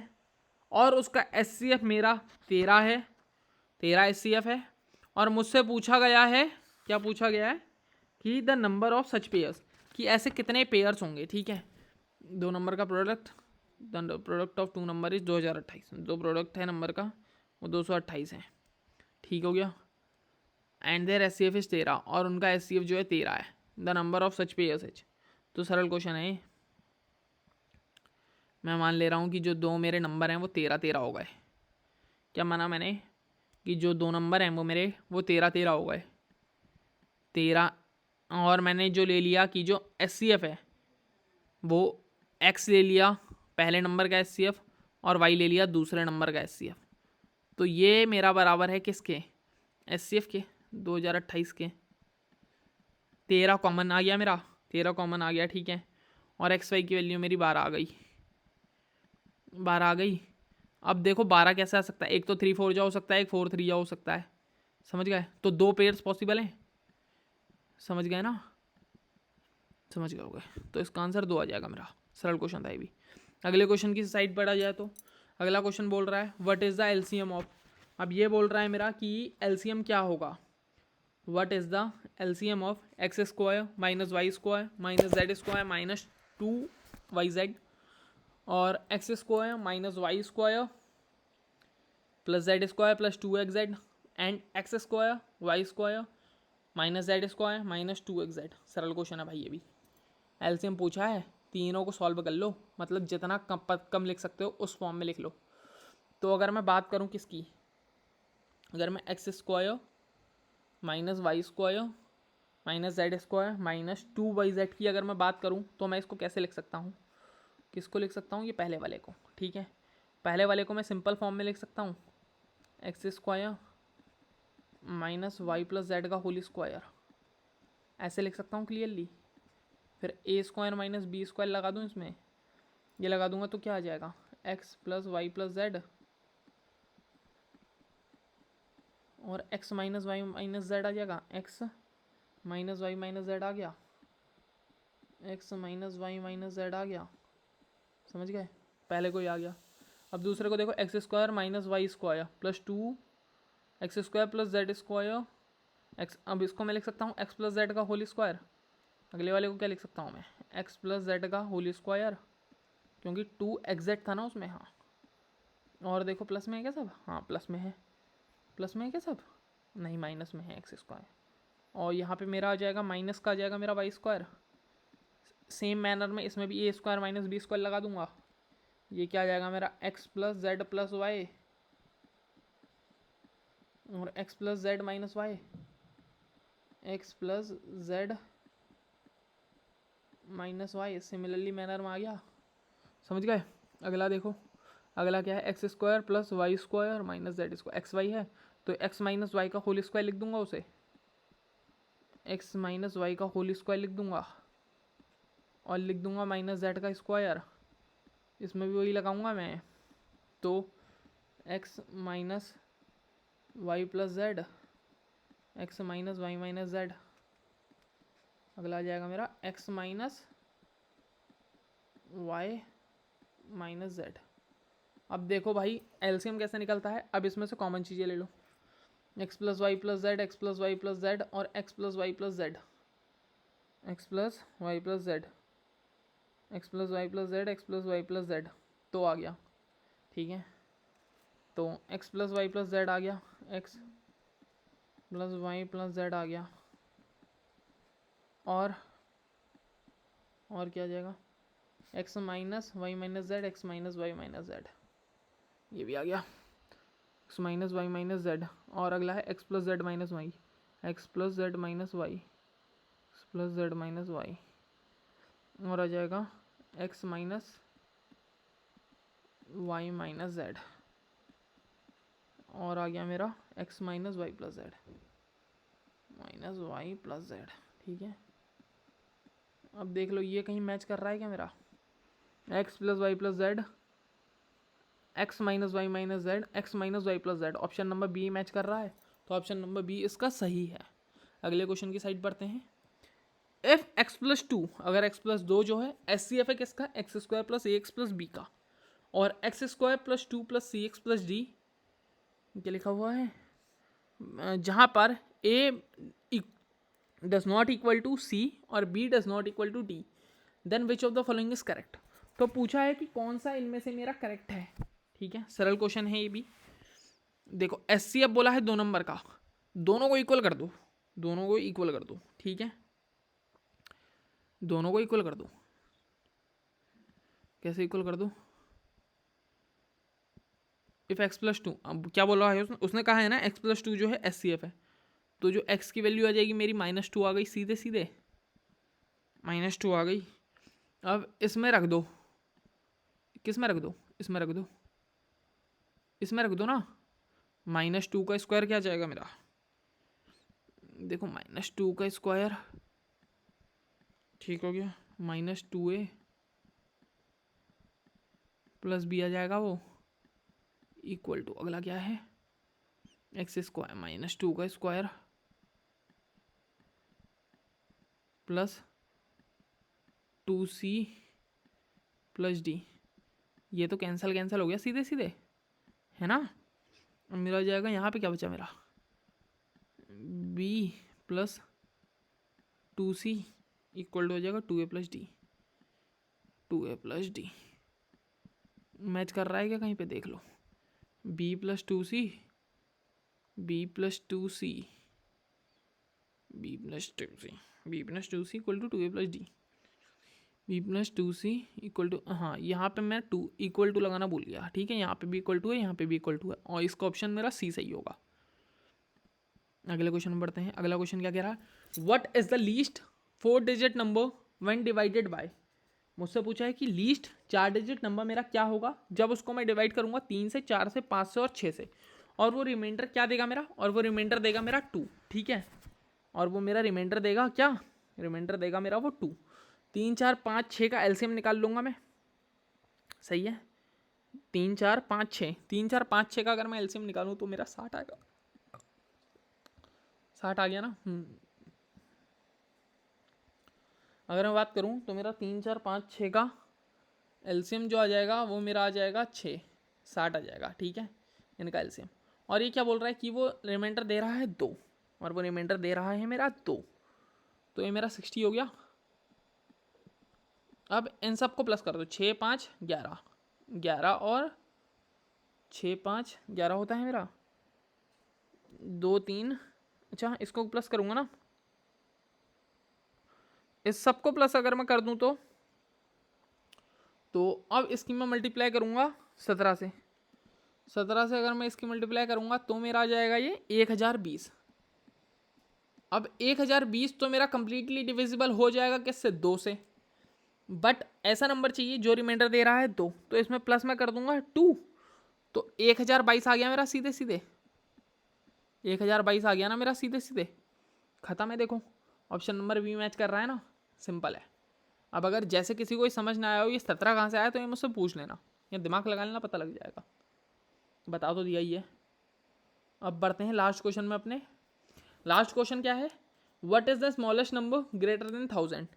[SPEAKER 1] और उसका SCF मेरा 13 है, 13 SCF है। और मुझसे पूछा गया है, क्या पूछा गया है? कि the number of such pairs, कि ऐसे कितने पेयर्स होंगे। ठीक है? 2 नंबर का product, the product of 2 number is 2028। 2 product है नंबर का वो 228 है। ठीक हो गया? एंड देयर SCF इज 13 और उनका SCF जो है 13 है। The number of such pairs is. तो सरल क्वेश्चन है। मैं मान ले रहा हूँ कि जो 2 मेरे नंबर हैं वो 13 13 हो गए। क्या माना मैंने? कि जो 2 नंबर हैं वो मेरे वो 13 13 हो गए। 13, और मैंने जो ले लिया कि जो SCF है वो X ले लिया पहले नंबर का SCF और Y ले लिया दूसरे नंबर का SCF। तो ये मेरा बराबर है किसके? SCF के, 2028 के। 13 कॉमन आ गया मेरा, 13 कॉमन आ गया। ठीक है? और XY की वैल्यू मेरी 12 आ गई, 12 आ गई। अब देखो 12 कैसे आ सकता है? एक तो 3 4 जा हो सकता है, एक 4 3 जा हो सकता है। समझ गए? तो 2 पेयर्स पॉसिबल हैं। समझ गए ना? समझ गए होगे। तो इसका आंसर 2 आ जाएगा मेरा। सरल क्वेश्चन था ये भी। अगले क्वेश्चन की साइड पढ़ा जाए तो अगला क्वेश्चन बोल रहा है what is the LCM of. अब ये बोल रहा है मेरा कि LCM क्या होगा। What is the LCM of x square minus y square minus z square minus 2YZ और x square minus y square plus z square plus 2XZ and x square y square minus z square minus 2XZ। सरल question है भाई ये भी। LCM पूछा है, तीनों को सॉल्व कर लो, मतलब जितना कम लिख सकते हो उस फॉर्म में लिख लो। तो अगर मैं बात करूं किसकी, अगर मैं x square minus y square minus z square minus 2YZ की अगर मैं बात करूं तो मैं इसको कैसे लिख सकता हूं? किसको लिख सकता हूं? ये पहले वाले को। ठीक है? पहले वाले को मैं सिंपल फॉर्म में लिख सकता हूं, x square minus y plus z का होल स्क्वायर, ऐसे लिख सकता हूँ क्लियरली। फिर a square minus b square लगा दूँ इसमें, ये लगा दूंगा तो क्या आ जाएगा? X plus y plus z और x minus y minus z आ जाएगा, x minus y minus z आ गया, x minus y minus z आ गया, समझ गए, पहले को ही आ गया। अब दूसरे को देखो, x square minus y square plus 2 x square plus z square x. अब इसको मैं लिख सकता हूँ एक्स प्लस जेड का होल स्क्वायर। अगले वाले को क्या लिख सकता हूँ मैं, एक्स प्लस जेड का होल स्क्वायर, क्योंकि 2 एग्जैक्ट था ना उसमें। हाँ, और देखो प्लस में है क्या सब, हाँ प्लस में है, प्लस में है क्या सब, नहीं माइनस में है एक्स स्क्वायर। और यहाँ पे मेरा आ जाएगा माइनस का, आ जाएगा मेरा वाई स्क्वायर। सेम मैनर में इसमें भी a square minus b square लगा दूंगा। ये क्या आ जाएगा मेरा, x plus z plus y, और x plus z minus y, x plus z minus y. Similarly manner में आ गया, समझ गए। अगला देखो, अगला क्या है, x square plus y square minus z square. X y है तो एक्स माइनस वाई का होल स्क्वायर लिख दूंगा उसे, एक्स माइनस वाई का होल स्क्वायर लिख दूंगा, और लिख दूंगा माइनस जेड का स्क्वायर, इसमें भी वही लगाऊंगा मैं। तो x minus y plus z, x minus y minus z. अगला आ जाएगा मेरा x minus y minus z. अब देखो भाई एलसीएम कैसे निकलता है, अब इसमें से कॉमन चीज़ें ले लो, x plus y plus z, x plus y plus z, और x plus y plus z, x plus y plus z, x plus y plus z, x plus y plus z. तो आ गया, ठीक है। तो x plus y plus z आ गया, x plus y plus z आ गया, और क्या आ जाएगा, x minus y minus z, x minus y minus Z, ये भी आ गया, x minus y minus z. और अगला है x plus z minus y, x plus z minus y, x plus z minus y, और आ जाएगा x minus y minus z, और आ गया मेरा x minus y plus z, minus y plus z, ठीक है। अब देख लो ये कहीं मैच कर रहा है क्या मेरा, x plus y plus z, x minus y minus z, x minus y plus z, option number B match कर रहा है, तो ऑप्शन नंबर बी इसका सही है। अगले क्वेश्चन की साइड बढ़ते हैं। एफ एक्स प्लस 2, अगर एक्स प्लस 2 जो है, एस सी एफ है किसका, x square plus a x plus b का, और x square plus 2 plus c x plus d, क्या लिखा हुआ है, जहाँ पर a does not equal to c और b does not equal to d, then which of the following is correct. तो पूछा है कि कौन सा इनमें से मेरा करेक्ट है, ठीक है, सरल क्वेश्चन है ये भी। देखो एस सी एफ बोला है 2 नंबर का, दोनों को इक्वल कर दो, दोनों को इक्वल कर दो, ठीक है, दोनों को इक्वल कर दो। कैसे इक्वल कर दो, इफ एक्स प्लस 2, अब क्या बोल रहा है उसने कहा है ना एक्स प्लस 2 जो है एस सी एफ है, तो जो एक्स की वैल्यू आ जाएगी मेरी -2 आ गई, सीधे सीधे -2 आ गई। अब इसमें रख दो, किस में रख दो, इसमें रख दो, इसमें रख दो ना, -2 का स्क्वायर क्या जाएगा मेरा, देखो -2 का स्क्वायर, ठीक हो गया, -2a प्लस बी आ जाएगा वो, इक्वल टू अगला क्या है, एक्स स्क्वायर -2 का square plus 2c plus D. ये तो कैंसिल कैंसिल हो गया सीधे सीधे, है ना। अब मेरा जाएगा यहाँ पे क्या बचा मेरा, b plus 2c equal to हो जाएगा 2a plus d, 2a plus d match कर रहा है क्या कहीं पे, देख लो, b plus 2c, b plus 2c, b plus 2c, b plus 2c equal to 2a plus d, b plus 2c equal to, हाँ यहाँ पे मैं 2 इक्वल टू लगाना भूल गया, ठीक है, यहाँ पे भी इक्वल टू है, यहाँ पे भी इक्वल टू है, और इसका ऑप्शन मेरा सी सही होगा। अगले क्वेश्चन में बढ़ते हैं। अगला क्वेश्चन क्या कह रहा है, what is the least 4 digit number when divided by. मुझसे पूछा है कि लीस्ट 4 डिजिट नंबर मेरा क्या होगा जब उसको मैं डिवाइड करूंगा 3 से, 4 से, 5 से और 6 से, और वो रिमाइंडर क्या देगा मेरा, और वो रिमाइंडर देगा मेरा 2, ठीक है, और वो मेरा रिमाइंडर देगा क्या, रिमाइंडर देगा मेरा वो 2। 3 4 5 6 का एलसीएम निकाल लूँगा मैं, सही है, 3 4 5 6, 3 4 5 6 का अगर मैं एलसीएम निकालूँ तो मेरा 60 आएगा, 60 आ गया ना। अगर मैं बात करूँ तो मेरा 3 4 5 6 का एलसीएम जो आ जाएगा वो मेरा आ जाएगा 6, 60 आ जाएगा, ठीक है, इनका एलसीएम। और ये क्या बोल रहा है कि वो रिमाइंडर दे रहा है 2, और वो रिमाइंडर दे रहा है मेरा 2, तो ये मेरा 60 हो गया। अब इन सबको प्लस कर दो, 6 5 11, 11 और 6 5 11 होता है मेरा, 2 3, अच्छा इसको प्लस करूँगा ना, इस सबको प्लस अगर मैं कर दूँ तो अब इसकी मैं मल्टीप्लाई करूँगा 17 से, 17 से अगर मैं इसकी मल्टीप्लाई करूँगा तो मेरा आ जाएगा ये 1020। अब 1020 तो मेरा कंप्लीटली डिविजिबल हो जाएगा किससे, 2 से, बट ऐसा नंबर चाहिए जो रिमाइंडर दे रहा है 2, तो इसमें प्लस मैं कर दूंगा 2, तो 1022 आ गया मेरा सीधे सीधे, 1022 आ गया ना मेरा सीधे सीधे, खत्म है। देखो ऑप्शन नंबर बी मैच कर रहा है ना, सिंपल है। अब अगर जैसे किसी को समझ ना आया हो ये 17 कहाँ से आया तो ये मुझसे पूछ लेना, या दिमाग लगा लेना, पता लग जाएगा। बता तो दिया ही है। अब बढ़ते हैं लास्ट क्वेश्चन में अपने। लास्ट क्वेश्चन क्या है, what is the smallest number greater than 1000।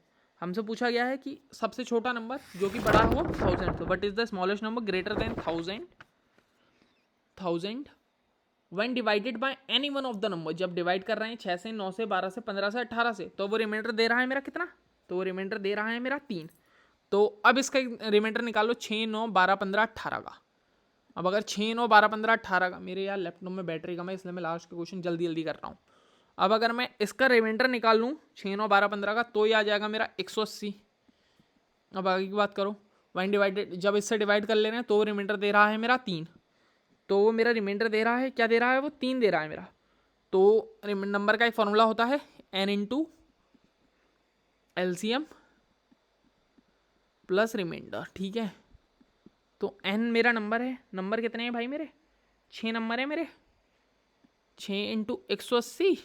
[SPEAKER 1] हमसे पूछा गया है कि सबसे छोटा नंबर जो कि बड़ा हो 1000, तो what is the smallest number greater than 1000 when divided by any one of the number. जब डिवाइड कर रहे हैं 6 से, 9 से, 12 से, 15 से, 18 से, तो वो रिमाइंडर दे रहा है मेरा कितना, तो वो रिमाइंडर दे रहा है मेरा 3। तो अब इसका रिमाइंडर निकालो 6 9 12 15 18 का। अब अगर 6 9 12 15 18 का, मेरे यार लैपटॉप में बैटरी कम है इसलिए मैं लास्ट का क्वेश्चन जल्दी जल्दी कर रहा हूँ। अब अगर मैं इसका रिमाइंडर निकाल लूँ 6 9 12 15 का, तो ये आ जाएगा मेरा 180। अब आगे की बात करो, वन डिवाइडेड, जब इससे डिवाइड कर ले रहे हैं तो रिमाइंडर दे रहा है मेरा 3, तो वो मेरा रिमाइंडर दे रहा है, क्या दे रहा है वो 3 दे रहा है मेरा। तो नंबर का एक फॉर्मूला होता है n into LCM plus reminder, ठीक है। तो n मेरा नंबर है, नंबर कितने हैं भाई मेरे, 6 नंबर है मेरे, 6 इंटू 180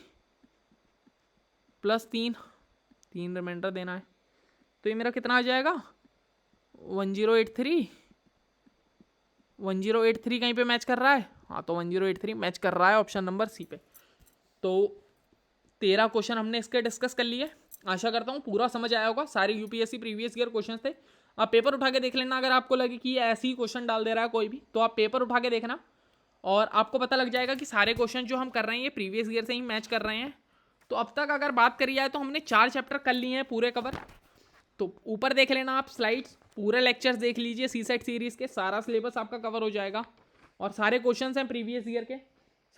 [SPEAKER 1] प्लस 3 रिमाइंडर देना है, तो ये मेरा कितना आ जाएगा 1083। 1083 कहीं पे मैच कर रहा है, हाँ तो 1083 मैच कर रहा है ऑप्शन नंबर सी पे। तो 13 क्वेश्चन हमने इसके डिस्कस कर लिए। आशा करता हूँ पूरा समझ आया होगा। सारे यूपीएससी प्रीवियस ईयर क्वेश्चन थे, आप पेपर उठा के देख लेना। अगर आपको लगे कि ऐसे ही क्वेश्चन डाल दे रहा है कोई भी, तो आप पेपर उठा के देखना और आपको पता लग जाएगा कि सारे क्वेश्चन जो हम कर रहे हैं ये प्रीवियस ईयर से ही मैच कर रहे हैं। तो अब तक अगर बात करी जाए तो हमने 4 चैप्टर कर लिए हैं पूरे कवर। तो ऊपर देख लेना आप स्लाइड्स, पूरे लेक्चर्स देख लीजिए सीसेट सीरीज़ के, सारा सिलेबस आपका कवर हो जाएगा और सारे क्वेश्चंस हैं प्रीवियस ईयर के।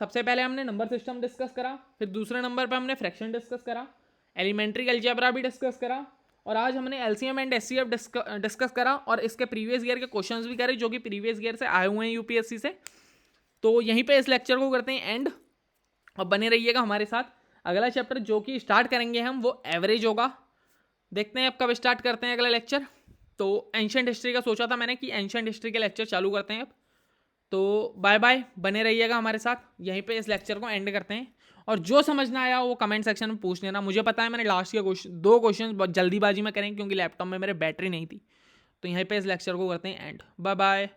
[SPEAKER 1] सबसे पहले हमने नंबर सिस्टम डिस्कस करा, फिर दूसरे नंबर पे हमने फ्रैक्शन डिस्कस करा, एलिमेंट्री अलजेब्रा भी डिस्कस करा, और आज हमने एलसीएम एंड एचसीएफ डिस्कस करा और इसके प्रीवियस ईयर के क्वेश्चंस भी करे जो कि प्रीवियस ईयर से आए हुए हैं यूपीएससी से। तो यहीं पे इस लेक्चर को करते हैं एंड, और बने रहिएगा हमारे साथ। अगला चैप्टर जो कि स्टार्ट करेंगे हम वो एवरेज होगा। देखते हैं अब कब स्टार्ट करते हैं अगला लेक्चर। तो एंशिएंट हिस्ट्री का सोचा था मैंने कि एंशिएंट हिस्ट्री के लेक्चर चालू करते हैं अब। तो बाय बाय, बने रहिएगा हमारे साथ। यहीं पे इस लेक्चर को एंड करते हैं, और जो समझ ना आया वो कमेंट सेक्शन में पूछ लेना। मुझे पता है मैंने लास्ट के 2 क्वेश्चन बहुत जल्दीबाजी में करें क्योंकि लैपटॉप में मेरे बैटरी नहीं थी। तो यहीं पे इस लेक्चर को करते हैं एंड। Bye bye.